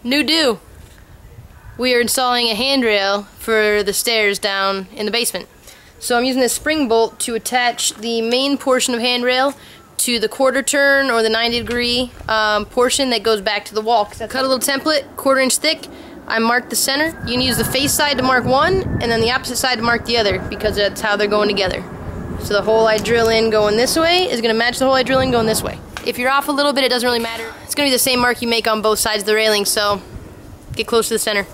New do. We are installing a handrail for the stairs down in the basement. So I'm using this spring bolt to attach the main portion of handrail to the quarter turn or the 90-degree portion that goes back to the wall. Cut a little template, 1/4 inch thick. I marked the center. You can use the face side to mark one and then the opposite side to mark the other because that's how they're going together. So the hole I drill in going this way is going to match the hole I drill in going this way. If you're off a little bit, it doesn't really matter. It's going to be the same mark you make on both sides of the railing, so get close to the center.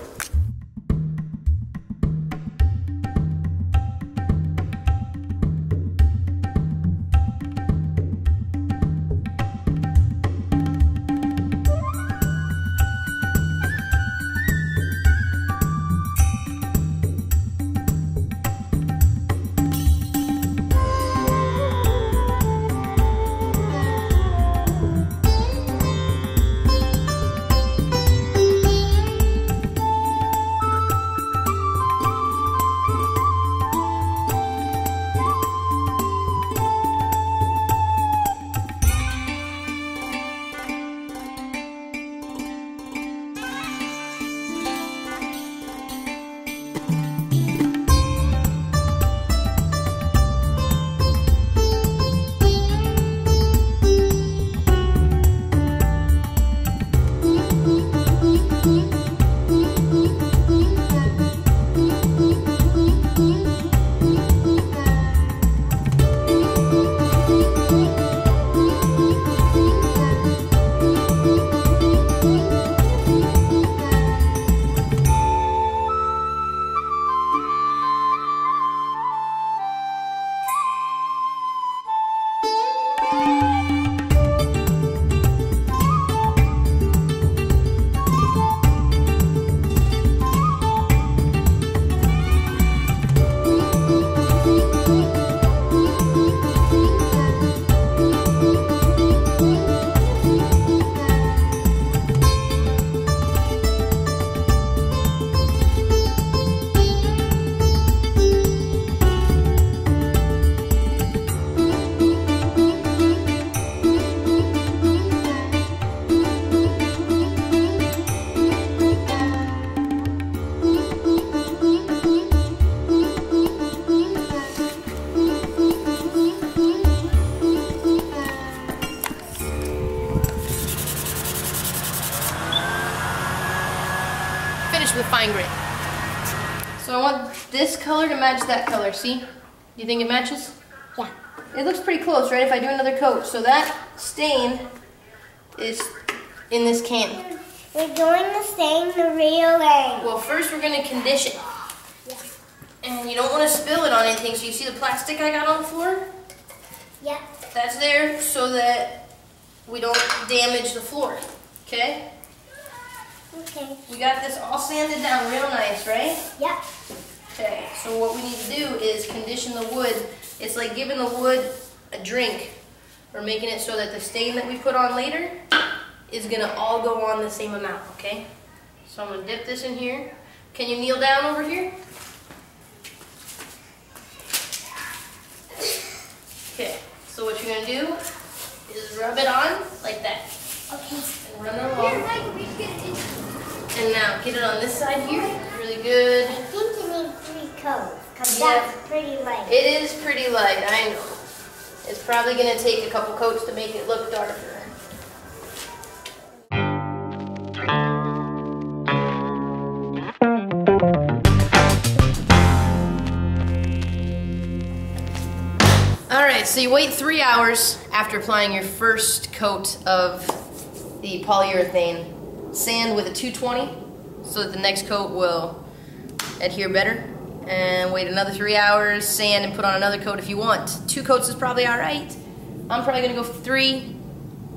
With fine grit. So I want this color to match that color, see? Do you think it matches? Yeah. It looks pretty close, right, if I do another coat. So that stain is in this can. We're going to stain the railing. Well, first we're going to condition. Yeah. And you don't want to spill it on anything, so you see the plastic I got on the floor? Yeah. That's there so that we don't damage the floor, okay? Okay. We got this all sanded down real nice, right? Yep. Okay, so what we need to do is condition the wood. It's like giving the wood a drink. We're making it so that the stain that we put on later is gonna all go on the same amount, okay? So I'm gonna dip this in here. Can you kneel down over here? Okay, so what you're gonna do is rub it on like that. Okay. And run it along. And now get it on this side here. Really good. I think you need 3 coats because Yeah. that's pretty light. It is pretty light, I know. It's probably going to take a couple coats to make it look darker. Alright, so you wait 3 hours after applying your first coat of the polyurethane. Sand with a 220 so that the next coat will adhere better. And wait another 3 hours, sand, and put on another coat if you want. 2 coats is probably alright. I'm probably going to go for 3,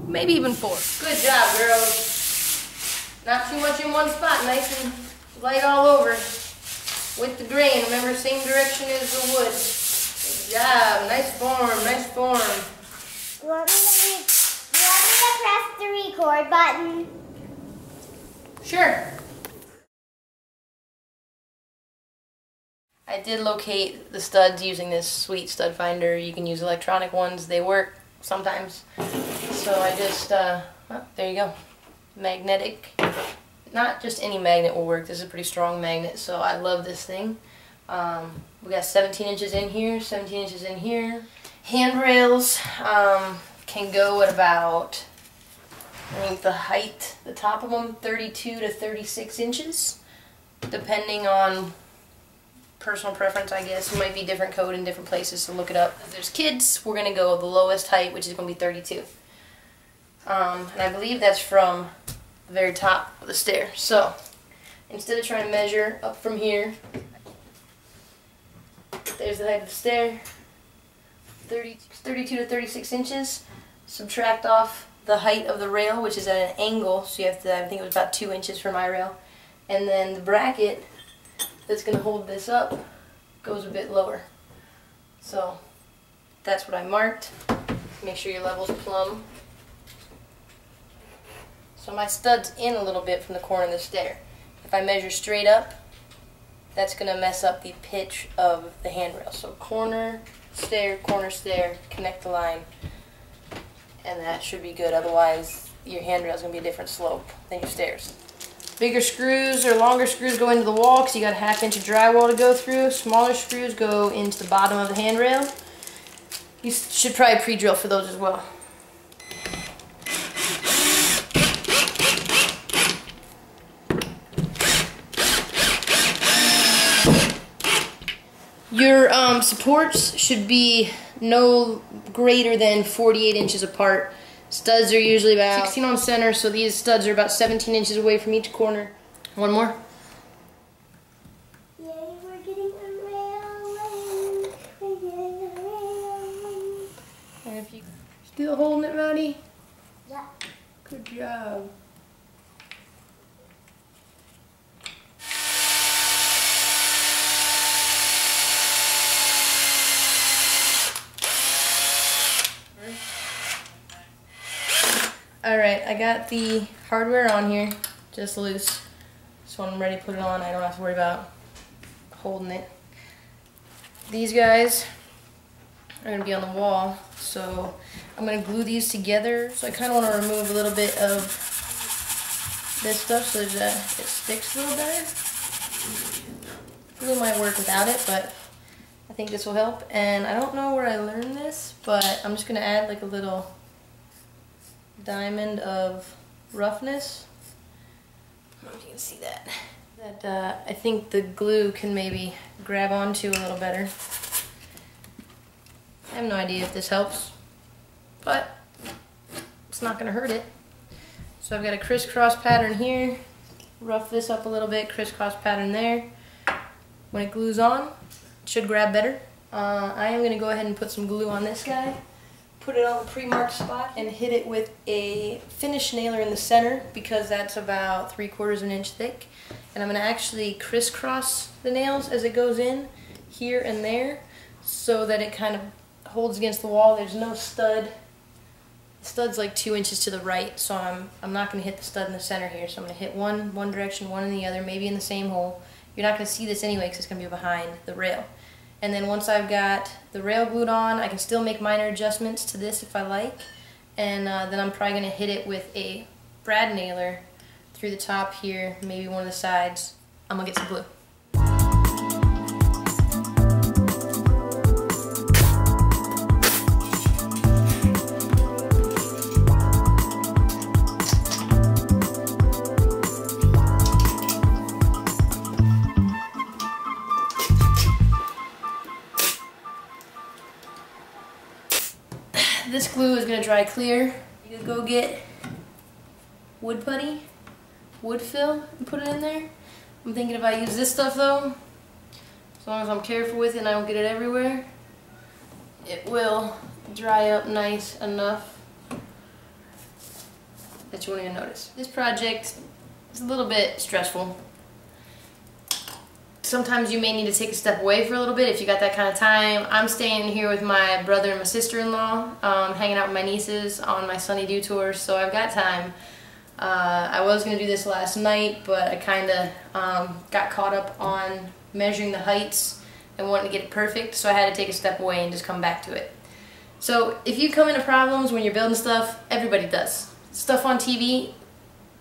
maybe even 4. Good job, girls. Not too much in one spot, nice and light all over. With the grain, remember, same direction as the wood. Good job, nice form, nice form. You want me to press the record button? Sure. I did locate the studs using this sweet stud finder. You can use electronic ones. They work sometimes. So I just, well, there you go. Magnetic not just any magnet will work. This is a pretty strong magnet, so I love this thing. We got 17 inches in here, 17 inches in here. Handrails can go at about, I think the height, the top of them, 32 to 36 inches, depending on personal preference, I guess. It might be different code in different places, so look it up. If there's kids, we're going to go the lowest height, which is going to be 32. And I believe that's from the very top of the stair. So, instead of trying to measure up from here, there's the height of the stair, 32 to 36 inches. Subtract off the height of the rail, which is at an angle, so you have to, I think it was about 2 inches for my rail. And then the bracket that's going to hold this up goes a bit lower. So that's what I marked. Make sure your level's plumb. So my stud's in a little bit from the corner of the stair. If I measure straight up, that's going to mess up the pitch of the handrail. So corner, stair, connect the line, and that should be good. Otherwise, your handrail is going to be a different slope than your stairs. Bigger screws or longer screws go into the wall because you got a 1/2 inch of drywall to go through. Smaller screws go into the bottom of the handrail. You should probably pre-drill for those as well. Your supports should be no greater than 48 inches apart. Studs are usually about 16 on center, so these studs are about 17 inches away from each corner. One more. Yay, we're getting a rail. We're getting a rail. And if you still holding it, Maddie? Yeah. Good job. Alright, I got the hardware on here, just loose. So when I'm ready to put it on, I don't have to worry about holding it. These guys are going to be on the wall, so I'm going to glue these together. So I kind of want to remove a little bit of this stuff so that it sticks a little better. Glue might work without it, but I think this will help. And I don't know where I learned this, but I'm just going to add like a little diamond of roughness. I don't know if you can see that. That I think the glue can maybe grab onto a little better. I have no idea if this helps, but it's not going to hurt it. So I've got a crisscross pattern here. Rough this up a little bit, crisscross pattern there. When it glues on, it should grab better. I am going to go ahead and put some glue on this guy. Put it on the pre-marked spot and hit it with a finish nailer in the center because that's about 3/4 of an inch thick. And I'm going to actually crisscross the nails as it goes in here and there so that it kind of holds against the wall. There's no stud. The stud's like 2 inches to the right, so I'm not going to hit the stud in the center here. So I'm going to hit one direction, one in the other, maybe in the same hole. You're not going to see this anyway because it's going to be behind the rail. And then once I've got the rail glued on, I can still make minor adjustments to this if I like. And then I'm probably going to hit it with a brad nailer through the top here, maybe one of the sides. I'm going to get some glue. This glue is going to dry clear. You can go get wood putty, wood fill, and put it in there. I'm thinking if I use this stuff though, as long as I'm careful with it and I don't get it everywhere, it will dry up nice enough that you won't even notice. This project is a little bit stressful. Sometimes you may need to take a step away for a little bit if you got that kind of time. I'm staying here with my brother and my sister-in-law, hanging out with my nieces on my Sonne Do Tour, so I've got time. I was going to do this last night, but I kind of got caught up on measuring the heights and wanting to get it perfect, so I had to take a step away and just come back to it. So if you come into problems when you're building stuff, everybody does. Stuff on TV,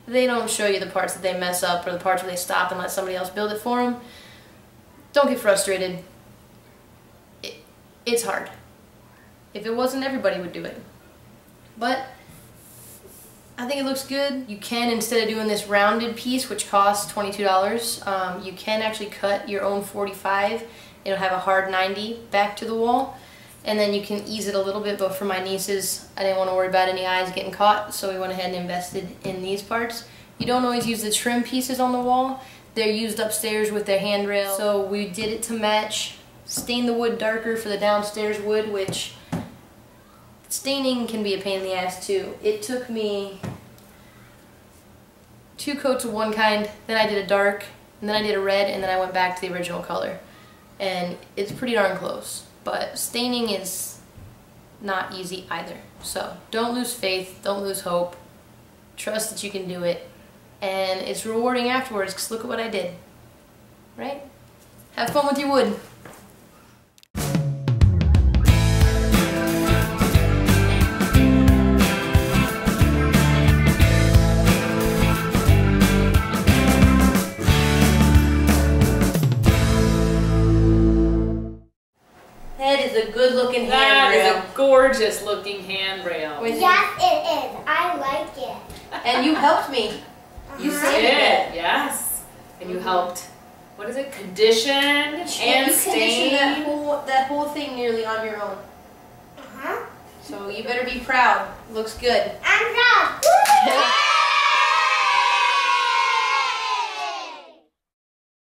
they don't show you the parts that they mess up or the parts where they stop and let somebody else build it for them. Don't get frustrated. It's hard. If it wasn't, everybody would do it. But I think it looks good. You can, instead of doing this rounded piece, which costs $22, you can actually cut your own 45. It'll have a hard 90 back to the wall. And then you can ease it a little bit, but for my nieces, I didn't want to worry about any eyes getting caught, so we went ahead and invested in these parts. You don't always use the trim pieces on the wall. They're used upstairs with their handrail. So we did it to match. Stain the wood darker for the downstairs wood, which staining can be a pain in the ass too. It took me 2 coats of one kind, then I did a dark, and then I did a red, and then I went back to the original color. And it's pretty darn close. But staining is not easy either. So don't lose faith, don't lose hope. Trust that you can do it. And it's rewarding afterwards, because look at what I did. Right? Have fun with your wood. That is a good looking handrail. That is a gorgeous looking handrail. Yes, it is. I like it. And you helped me. You You sanded did, it. yes. And you helped, what is it, condition and You stain. conditioned that whole thing nearly on your own. Uh-huh. So you better be proud. Looks good. I'm proud. Woo!